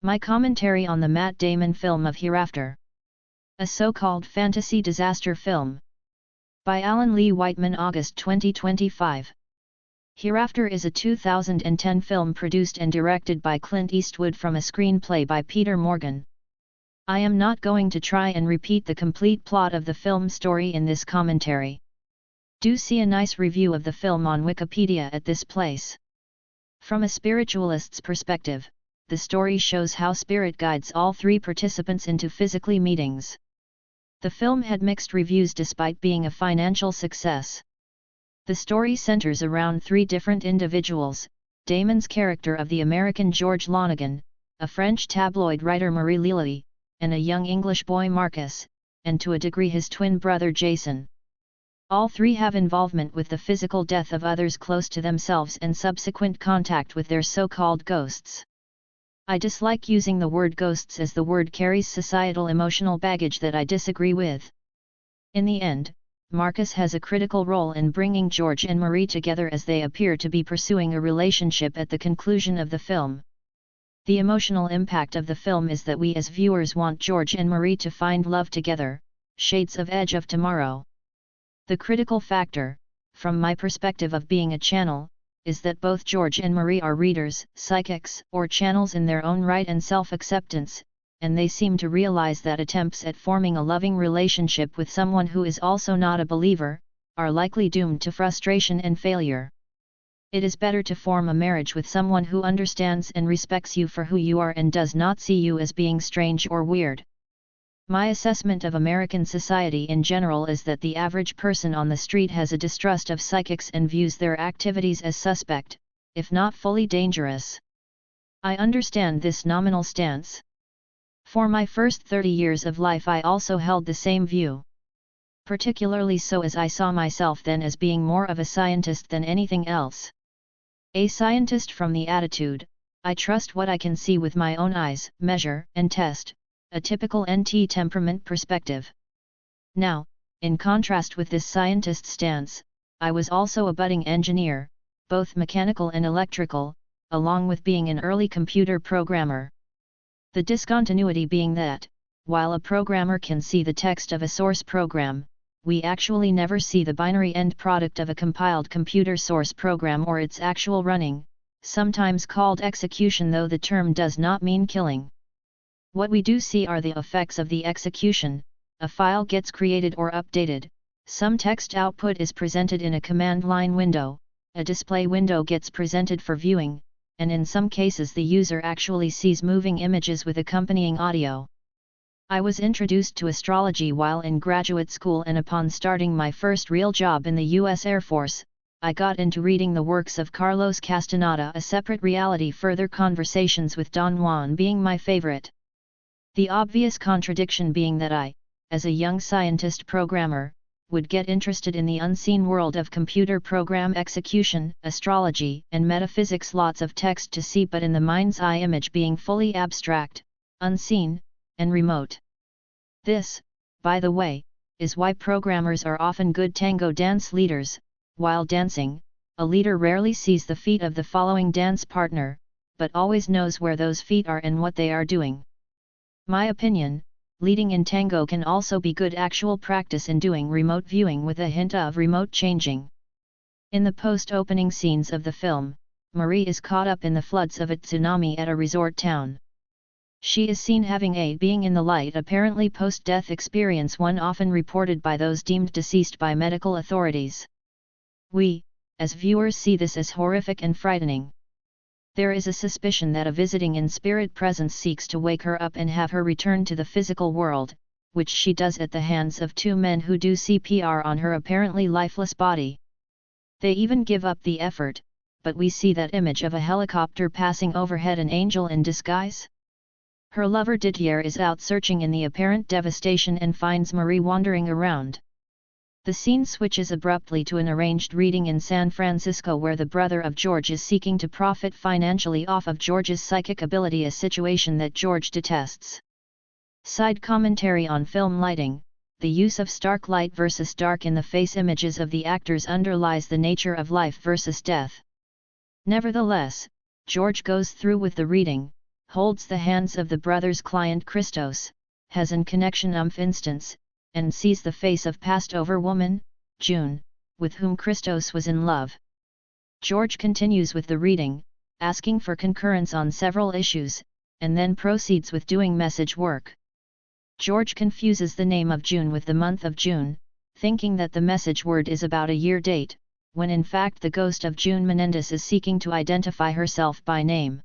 My commentary on the Matt Damon film of Hereafter. A so-called fantasy disaster film. By Alan Lee Whiteman, August 2025. Hereafter is a 2010 film produced and directed by Clint Eastwood from a screenplay by Peter Morgan. I am not going to try and repeat the complete plot of the film story in this commentary. Do see a nice review of the film on Wikipedia at this place. From a spiritualist's perspective, the story shows how spirit guides all three participants into physically meetings. The film had mixed reviews despite being a financial success. The story centers around three different individuals: Damon's character of the American George Lonergan, a French tabloid writer Marie Lilly, and a young English boy Marcus, and to a degree his twin brother Jason. All three have involvement with the physical death of others close to themselves and subsequent contact with their so-called ghosts. I dislike using the word ghosts as the word carries societal emotional baggage that I disagree with. In the end, Marcus has a critical role in bringing George and Marie together as they appear to be pursuing a relationship at the conclusion of the film. The emotional impact of the film is that we as viewers want George and Marie to find love together, shades of Edge of Tomorrow. The critical factor, from my perspective of being a channel, is that both George and Marie are readers, psychics, or channels in their own right and self-acceptance, and they seem to realize that attempts at forming a loving relationship with someone who is also not a believer, are likely doomed to frustration and failure. It is better to form a marriage with someone who understands and respects you for who you are and does not see you as being strange or weird. My assessment of American society in general is that the average person on the street has a distrust of psychics and views their activities as suspect, if not fully dangerous. I understand this nominal stance. For my first 30 years of life I also held the same view. Particularly so as I saw myself then as being more of a scientist than anything else. A scientist from the attitude, I trust what I can see with my own eyes, measure and test, a typical NT temperament perspective. Now, in contrast with this scientist stance, I was also a budding engineer, both mechanical and electrical, along with being an early computer programmer. The discontinuity being that, while a programmer can see the text of a source program, we actually never see the binary end product of a compiled computer source program or its actual running, sometimes called execution though the term does not mean killing. What we do see are the effects of the execution. A file gets created or updated, some text output is presented in a command line window, a display window gets presented for viewing, and in some cases the user actually sees moving images with accompanying audio. I was introduced to astrology while in graduate school, and upon starting my first real job in the U.S. Air Force, I got into reading the works of Carlos Castaneda. A Separate Reality, Further Conversations with Don Juan being my favorite. The obvious contradiction being that I, as a young scientist programmer, would get interested in the unseen world of computer program execution, astrology, and metaphysics. Lots of text to see, but in the mind's eye image being fully abstract, unseen, and remote. This, by the way, is why programmers are often good tango dance leaders. While dancing, a leader rarely sees the feet of the following dance partner, but always knows where those feet are and what they are doing. My opinion, leading in tango can also be good actual practice in doing remote viewing with a hint of remote changing. In the post-opening scenes of the film, Marie is caught up in the floods of a tsunami at a resort town. She is seen having a being in the light apparently post-death experience, one often reported by those deemed deceased by medical authorities. We, as viewers, see this as horrific and frightening. There is a suspicion that a visiting in-spirit presence seeks to wake her up and have her return to the physical world, which she does at the hands of two men who do CPR on her apparently lifeless body. They even give up the effort, but we see that image of a helicopter passing overhead, an angel in disguise. Her lover Didier is out searching in the apparent devastation and finds Marie wandering around. The scene switches abruptly to an arranged reading in San Francisco where the brother of George is seeking to profit financially off of George's psychic ability, a situation that George detests. Side commentary on film lighting: the use of stark light versus dark in the face images of the actors underlies the nature of life versus death. Nevertheless, George goes through with the reading, holds the hands of the brother's client Christos, has an connection instance, and sees the face of passed-over woman, June, with whom Christos was in love. George continues with the reading, asking for concurrence on several issues, and then proceeds with doing message work. George confuses the name of June with the month of June, thinking that the message word is about a year date, when in fact the ghost of June Menendez is seeking to identify herself by name.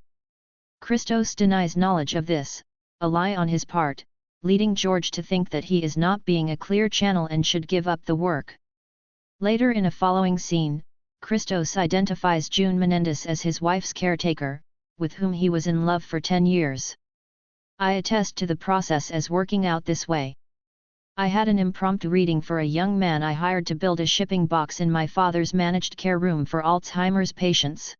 Christos denies knowledge of this, a lie on his part, leading George to think that he is not being a clear channel and should give up the work. Later in a following scene, Christos identifies June Menendez as his wife's caretaker, with whom he was in love for 10 years. I attest to the process as working out this way. I had an impromptu reading for a young man I hired to build a shipping box in my father's managed care room for Alzheimer's patients.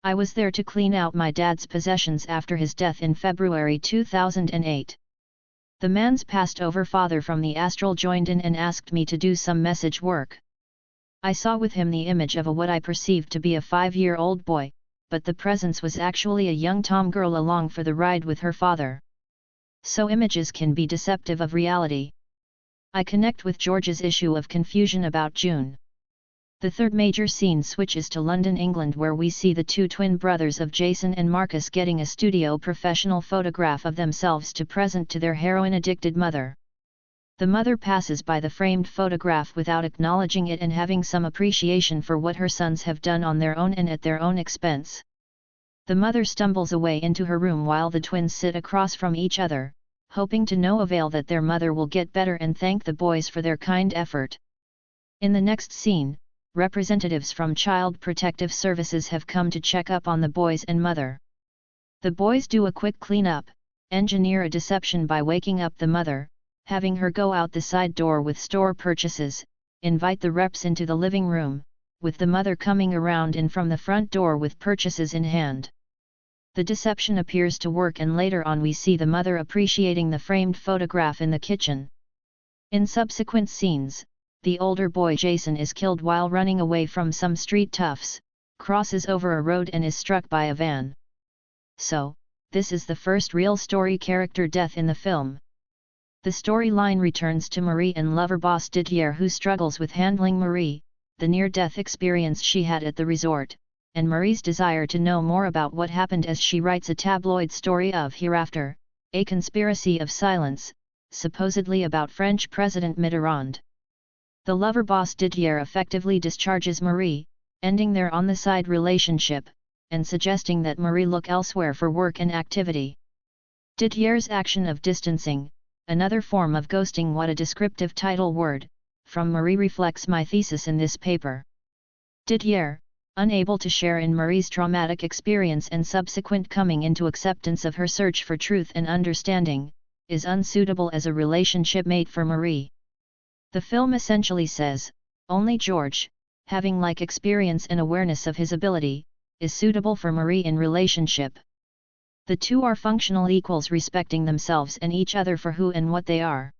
I was there to clean out my dad's possessions after his death in February 2008. The man's passed-over father from the astral joined in and asked me to do some message work. I saw with him the image of what I perceived to be a 5-year-old boy, but the presence was actually a young tom girl along for the ride with her father. So images can be deceptive of reality. I connect with George's issue of confusion about June. The third major scene switches to London, England, where we see the two twin brothers of Jason and Marcus getting a studio professional photograph of themselves to present to their heroin-addicted mother. The mother passes by the framed photograph without acknowledging it and having some appreciation for what her sons have done on their own and at their own expense. The mother stumbles away into her room while the twins sit across from each other, hoping to no avail that their mother will get better and thank the boys for their kind effort. In the next scene, representatives from Child Protective Services have come to check up on the boys and mother. The boys do a quick cleanup, engineer a deception by waking up the mother, having her go out the side door with store purchases, invite the reps into the living room, with the mother coming around in from the front door with purchases in hand. The deception appears to work, and later on we see the mother appreciating the framed photograph in the kitchen. In subsequent scenes, the older boy Jason is killed while running away from some street toughs, crosses over a road and is struck by a van. So, this is the first real story character death in the film. The storyline returns to Marie and lover boss Didier, who struggles with handling Marie, the near-death experience she had at the resort, and Marie's desire to know more about what happened as she writes a tabloid story of Hereafter, a conspiracy of silence, supposedly about French President Mitterrand. The lover boss Didier effectively discharges Marie, ending their on-the-side relationship, and suggesting that Marie look elsewhere for work and activity. Didier's action of distancing, another form of ghosting, what a descriptive title word, from Marie reflects my thesis in this paper. Didier, unable to share in Marie's traumatic experience and subsequent coming into acceptance of her search for truth and understanding, is unsuitable as a relationship mate for Marie. The film essentially says, only George, having like experience and awareness of his ability, is suitable for Marie in relationship. The two are functional equals respecting themselves and each other for who and what they are.